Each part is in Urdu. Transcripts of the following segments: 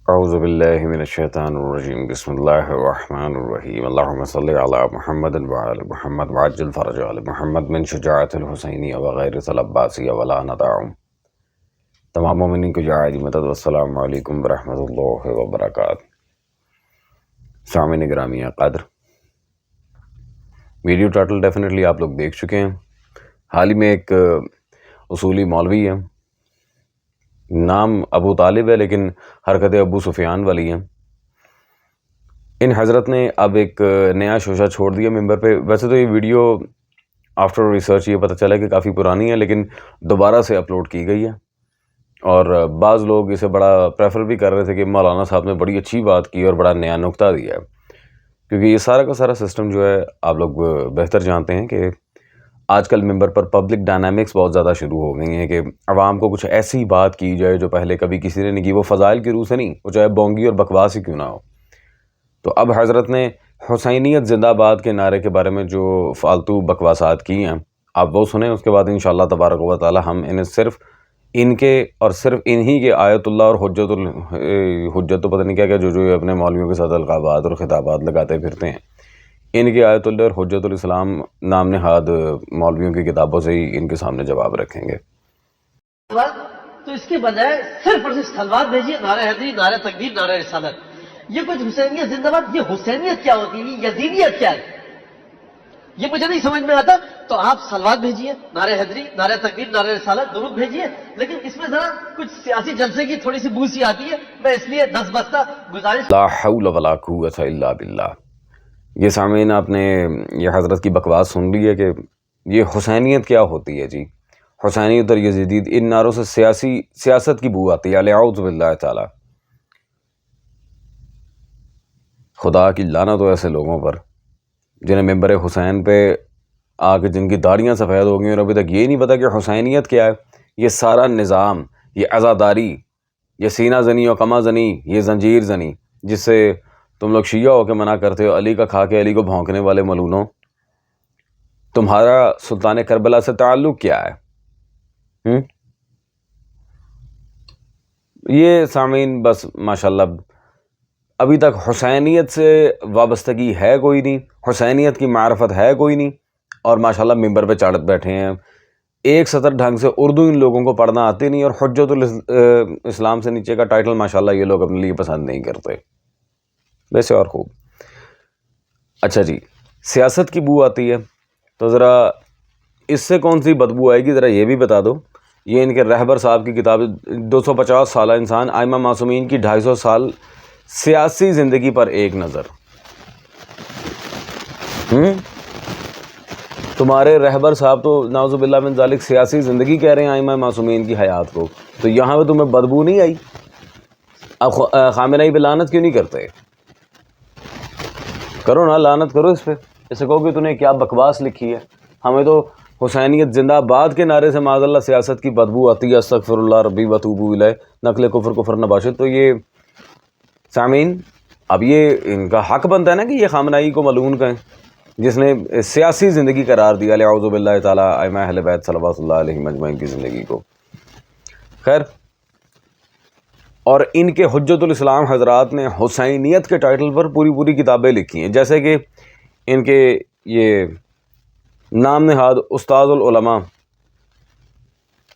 اعوذ باللہ من الشیطان الرجیم بسم اللہ الرحمن الرحیم اللہم صلی علی محمد وعلی محمد وعجل فرج علی محمد من شجاعت الحسینی وغیر العباسی ولا ندعم. تمام مومنین کو جاعلی مدد والسلام علیکم ورحمۃ اللہ وبرکاتہ. سامعین گرامی قدر، ویڈیو ٹائٹل ڈیفینیٹلی آپ لوگ دیکھ چکے ہیں. حال ہی میں ایک اصولی مولوی ہے، نام ابو طالب ہے لیکن حرکتیں ابو سفیان والی ہیں. ان حضرت نے اب ایک نیا شوشہ چھوڑ دیا ممبر پہ. ویسے تو یہ ویڈیو آفٹر ریسرچ یہ پتہ چلا کہ کافی پرانی ہے، لیکن دوبارہ سے اپلوڈ کی گئی ہے. اور بعض لوگ اسے بڑا پریفر بھی کر رہے تھے کہ مولانا صاحب نے بڑی اچھی بات کی اور بڑا نیا نقطہ دیا ہے، کیونکہ یہ سارا کا سارا سسٹم جو ہے آپ لوگ بہتر جانتے ہیں کہ آج کل ممبر پر پبلک ڈائنامکس بہت زیادہ شروع ہو گئی ہیں کہ عوام کو کچھ ایسی بات کی جائے جو پہلے کبھی کسی نے نہیں کی. وہ فضائل کی روح سے نہیں، وہ چاہے بونگی اور بکواس ہی کیوں نہ ہو. تو اب حضرت نے حسینیت زندہ باد کے نعرے کے بارے میں جو فالتو بکواسات کی ہیں آپ وہ سنیں. اس کے بعد انشاءاللہ تبارک و تعالی ہم انہیں صرف ان کے اور صرف انہی کے آیت اللہ اور حجت تو پتہ نہیں کیا کیا جو اپنے مولویوں کے ساتھ القابات اور خطابات لگاتے پھرتے ہیں، ان کے آیت اللہ اور حجت الاسلام نام نہاد مولویوں کی کتابوں سے ہی ان کے سامنے جواب رکھیں گے. تو اس کے بجائے صرف اور صرف سلوات بھیجیے، نعرہ حیدری، نعرہ تکبیر، نعرہ رسالت. یہ کچھ حسینیت زندہ باد، یہ حسینیت کیا ہوتی ہے، یزیدیت کیا ہے، یہ مجھے نہیں سمجھ میں آتا. تو آپ سلوات بھیجیے، نعرہ حیدری، نعرہ تکبیر، نعرہ رسالت، درود بھیجیے، لیکن اس میں ذرا کچھ سیاسی جلسے کی تھوڑی سی بو سی آتی ہے. میں اس لیے دس بستہ گزارش لا حول ولا قوت الا باللہ. یہ سامعین آپ نے یہ حضرت کی بکواس سن لی ہے کہ یہ حسینیت کیا ہوتی ہے. جی حسینیت اور یزیدیت، ان نعروں سے سیاست کی بو آتی ہے. اعوذ باللہ تعالی. خدا کی لعنت ہو ایسے لوگوں پر جنہیں ممبر حسین پہ آ کے جن کی داڑیاں سفید ہو گئی اور ابھی تک یہ نہیں پتا کہ حسینیت کیا ہے. یہ سارا نظام، یہ عزاداری، یہ سینہ زنی اور قمع زنی، یہ زنجیر زنی جس سے تم لوگ شیعہ ہو کے منع کرتے ہو، علی کا کھا کے علی کو بھونکنے والے ملونوں، تمہارا سلطان کربلا سے تعلق کیا ہے؟ یہ سامعین بس ماشاءاللہ ابھی تک حسینیت سے وابستگی ہے کوئی نہیں، حسینیت کی معرفت ہے کوئی نہیں، اور ماشاءاللہ ممبر پہ چڑھ بیٹھے ہیں. ایک سطر ڈھنگ سے اردو ان لوگوں کو پڑھنا آتی نہیں، اور حجت الاسلام سے نیچے کا ٹائٹل ماشاءاللہ یہ لوگ اپنے لیے پسند نہیں کرتے. ویسے اور خوب. اچھا جی، سیاست کی بو آتی ہے تو ذرا اس سے کون سی بدبو آئے گی ذرا یہ بھی بتا دو. یہ ان کے رہبر صاحب کی کتاب 250 سالہ انسان ائمہ معصومین کی 250 سال سیاسی زندگی پر ایک نظر. تمہارے رہبر صاحب تو نعوذ باللہ من ذالک سیاسی زندگی کہہ رہے ہیں ائمہ معصومین کی حیات کو، تو یہاں پہ تمہیں بدبو نہیں آئی؟ اب خامنہئی پہ لعنت کیوں نہیں کرتے؟ کرو نا، لعنت کرو اس پہ. اسے کہو کہ تو نے کیا بکواس لکھی ہے. ہمیں تو حسینیت زندہ باد کے نعرے سے معاذ اللہ سیاست کی بدبو آتی ہے. استغفر اللہ ربی وتوب الیہ، نقل کفر نباشد. تو یہ سامعین اب یہ ان کا حق بنتا ہے نا کہ یہ خامنہئی کو ملعون کہیں جس نے سیاسی زندگی قرار دیا اعوذ باللہ تعالی ائمہ اہل بیت صلوات اللہ علیہم اجمعین کی زندگی کو. خیر، اور ان کے حجت الاسلام حضرات نے حسینیت کے ٹائٹل پر پوری کتابیں لکھی ہیں، جیسے کہ ان کے یہ نام نہاد استاد العلماء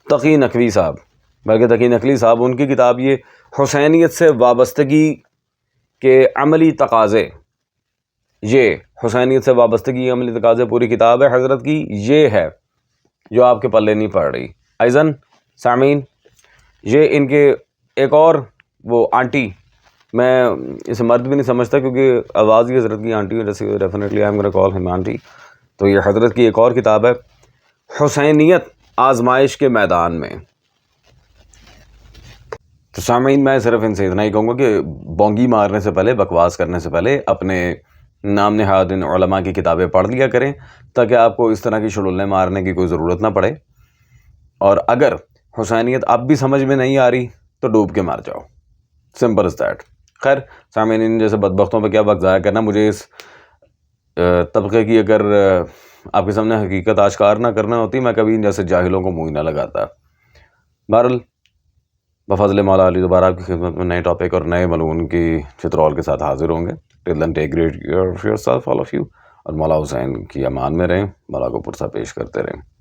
تقی نقوی صاحب، بلکہ تقی نقوی صاحب ان کی کتاب یہ حسینیت سے وابستگی کے عملی تقاضے، یہ حسینیت سے وابستگی عملی تقاضے پوری کتاب ہے حضرت کی. یہ ہے جو آپ کے پلے نہیں پڑ رہی. ایضاً سامعین یہ ان کے ایک اور وہ آنٹی، میں اسے مرد بھی نہیں سمجھتا کیونکہ آواز ہی حضرت کی آنٹی ہے، جیسے ڈیفینیٹلی آئی ایم گونا کال ہم آنٹی. تو یہ حضرت کی ایک اور کتاب ہے حسینیت آزمائش کے میدان میں. تو سامعین میں صرف ان سے اتنا ہی کہوں گا کہ بونگی مارنے سے پہلے، بکواس کرنے سے پہلے اپنے نام نہاد ان علماء کی کتابیں پڑھ لیا کریں تاکہ آپ کو اس طرح کی شلولیں مارنے کی کوئی ضرورت نہ پڑے. اور اگر حسینیت اب بھی سمجھ میں نہیں آ رہی تو ڈوب کے مار جاؤ، سمپل از دیٹ. خیر سامعین، ان جیسے بدبختوں پہ کیا وقت ضائع کرنا. مجھے اس طبقے کی اگر آپ کے سامنے حقیقت آشکار نہ کرنا ہوتی میں کبھی ان جیسے جاہلوں کو منہ نہ لگاتا. بہرحال بفضل مولا علی دوبارہ آپ کی خدمت میں نئے ٹاپک اور نئے ملعون کی چترول کے ساتھ حاضر ہوں گے. Till then take great care of yourself all of you. اور مولا حسین کی امان میں رہیں، مولا کو پرسہ پیش کرتے رہیں.